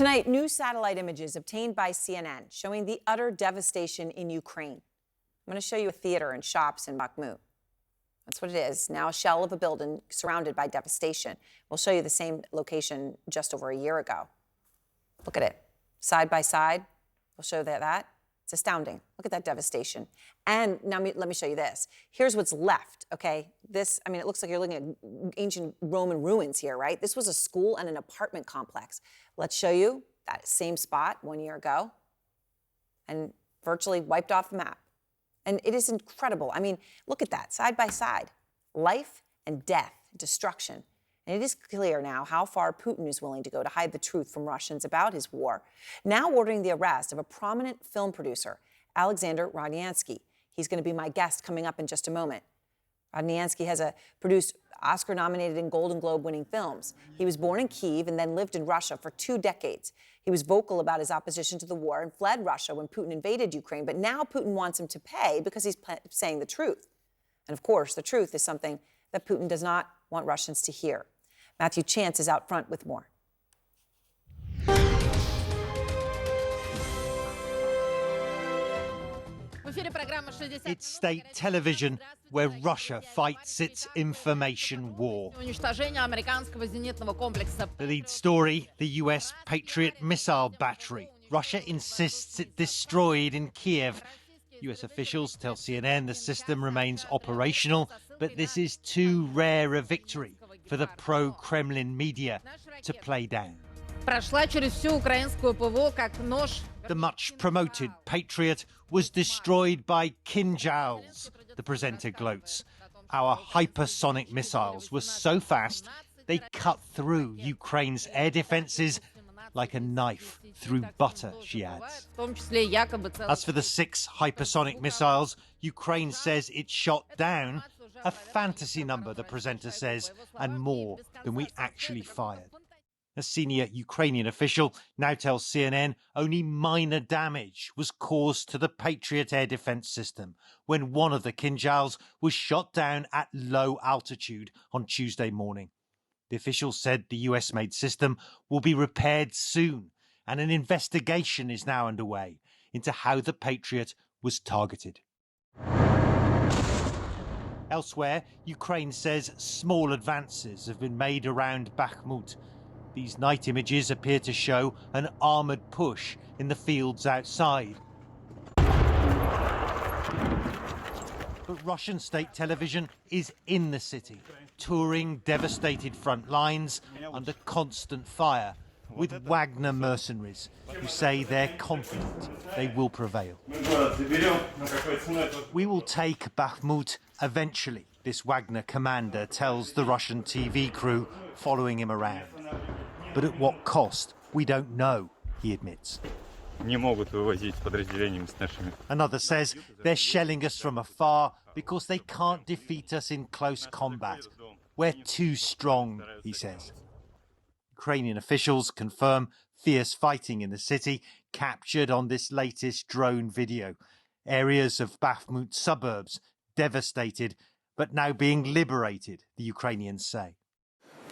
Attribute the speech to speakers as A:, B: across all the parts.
A: Tonight, new satellite images obtained by CNN showing the utter devastation in Ukraine. I'm going to show you a theater and shops in Bakhmut. That's what it is. Now a shell of a building surrounded by devastation. We'll show you the same location just over a year ago. Look at it. Side by side. We'll show that. It's astounding. Look at that devastation. And now let me show you this. Here's what's left, okay? It looks like you're looking at ancient Roman ruins here, right? This was a school and an apartment complex. Let's show you that same spot 1 year ago and virtually wiped off the map. And it is incredible. I mean, look at that, side by side. Life and death, destruction. And it is clear now how far Putin is willing to go to hide the truth from Russians about his war. Now ordering the arrest of a prominent film producer, Alexander Rodnyansky. He's going to be my guest coming up in just a moment. Rodnyansky has produced Oscar-nominated and Golden Globe-winning films. He was born in Kyiv and then lived in Russia for 2 decades. He was vocal about his opposition to the war and fled Russia when Putin invaded Ukraine. But now Putin wants him to pay because he's saying the truth. And of course, the truth is something that Putin does not want Russians to hear. Matthew Chance is out front with more.
B: It's state television where Russia fights its information war. The lead story, the US Patriot missile battery. Russia insists it destroyed in Kiev. US officials tell CNN the system remains operational, but this is too rare a victory for the pro-Kremlin media to play down. The much-promoted Patriot was destroyed by Kinjals, the presenter gloats. Our hypersonic missiles were so fast they cut through Ukraine's air defences like a knife through butter, she adds. As for the 6 hypersonic missiles, Ukraine says it shot down a fantasy number, the presenter says, and more than we actually fired. A senior Ukrainian official now tells CNN only minor damage was caused to the Patriot air defense system when one of the Kinjals was shot down at low altitude on Tuesday morning. The official said the US-made system will be repaired soon, and an investigation is now underway into how the Patriot was targeted. Elsewhere, Ukraine says small advances have been made around Bakhmut. These night images appear to show an armoured push in the fields outside. But Russian state television is in the city, touring devastated front lines under constant fire with Wagner mercenaries who say they're confident they will prevail. We will take Bakhmut eventually, this Wagner commander tells the Russian TV crew following him around. But at what cost, we don't know, he admits. Another says they're shelling us from afar because they can't defeat us in close combat. We're too strong, he says. Ukrainian officials confirm fierce fighting in the city, captured on this latest drone video. Areas of Bakhmut suburbs devastated, but now being liberated, the Ukrainians say.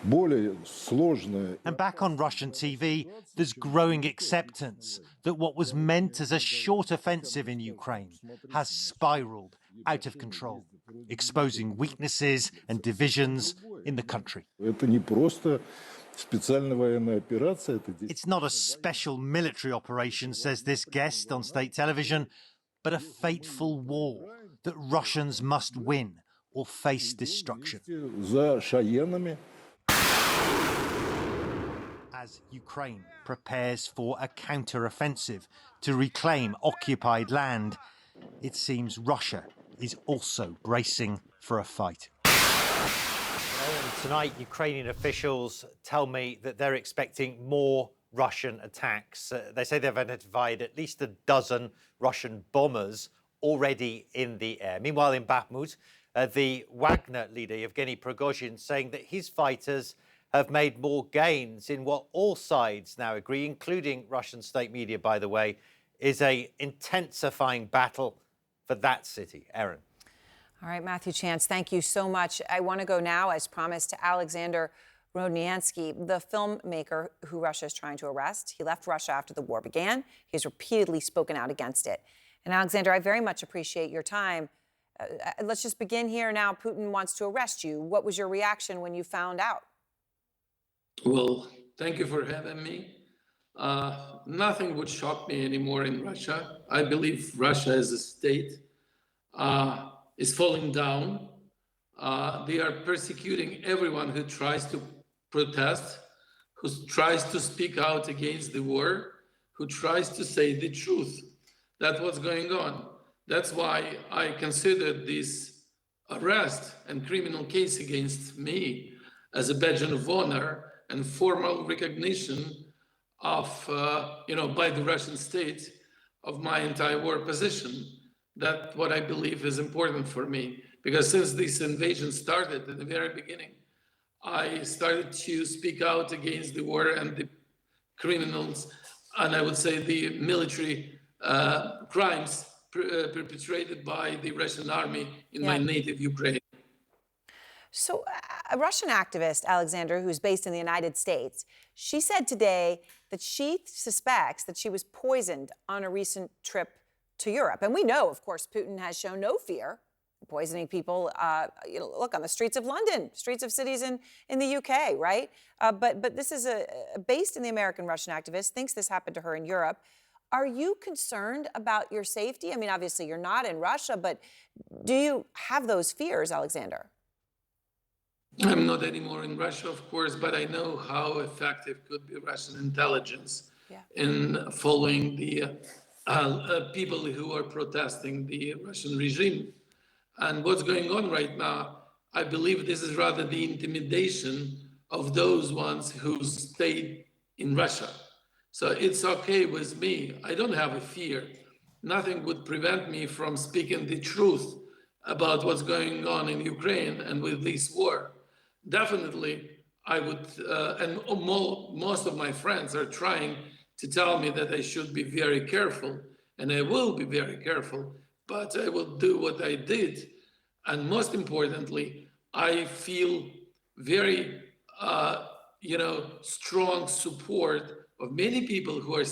B: And back on Russian TV, there's growing acceptance that what was meant as a short offensive in Ukraine has spiraled out of control, exposing weaknesses and divisions in the country. It's not a special military operation, says this guest on state television, but a fateful war that Russians must win or face destruction. As Ukraine prepares for a counter-offensive to reclaim occupied land, it seems Russia is also bracing for a fight. Tonight, Ukrainian officials tell me that they're expecting more Russian attacks. They say they've identified at least a dozen Russian bombers already in the air. Meanwhile, in Bakhmut, the Wagner leader, Yevgeny Prigozhin, saying that his fighters have made more gains in what all sides now agree, including Russian state media, by the way, is a intensifying battle for that city. Erin.
A: All right, Matthew Chance, thank you so much. I want to go now, as promised, to Alexander Rodniansky, the filmmaker who Russia is trying to arrest. He left Russia after the war began. He's repeatedly spoken out against it. And Alexander, I very much appreciate your time. Let's just begin here now. Putin wants to arrest you. What was your reaction when you found out?
C: Well, thank you for having me. Nothing would shock me anymore in Russia. I believe Russia as a state is falling down. They are persecuting everyone who tries to protest, who tries to speak out against the war, who tries to say the truth. That's what's going on. That's why I considered this arrest and criminal case against me as a badge of honor and formal recognition of, by the Russian state of my anti-war position. That's what I believe is important for me. Because since this invasion started at the very beginning, I started to speak out against the war and the criminals, and I would say the military crimes perpetrated by the Russian army in my native Ukraine.
A: So a Russian activist, Alexander, who's based in the United States, she said today that she suspects that she was poisoned on a recent trip to Europe. And we know, of course, Putin has shown no fear poisoning people, look, on the streets of London, streets of cities in the UK, right? But this is based in the American Russian activist, thinks this happened to her in Europe. Are you concerned about your safety? I mean, obviously you're not in Russia, but do you have those fears, Alexander?
C: I'm not anymore in Russia, of course, but I know how effective could be Russian intelligence in following the people who are protesting the Russian regime. And what's going on right now, I believe this is rather the intimidation of those ones who stayed in Russia. So it's okay with me. I don't have a fear. Nothing would prevent me from speaking the truth about what's going on in Ukraine and with this war. Definitely, I would, and most of my friends are trying to tell me that I should be very careful, and I will be very careful, but I will do what I did. And most importantly, I feel very, strong support of many people who are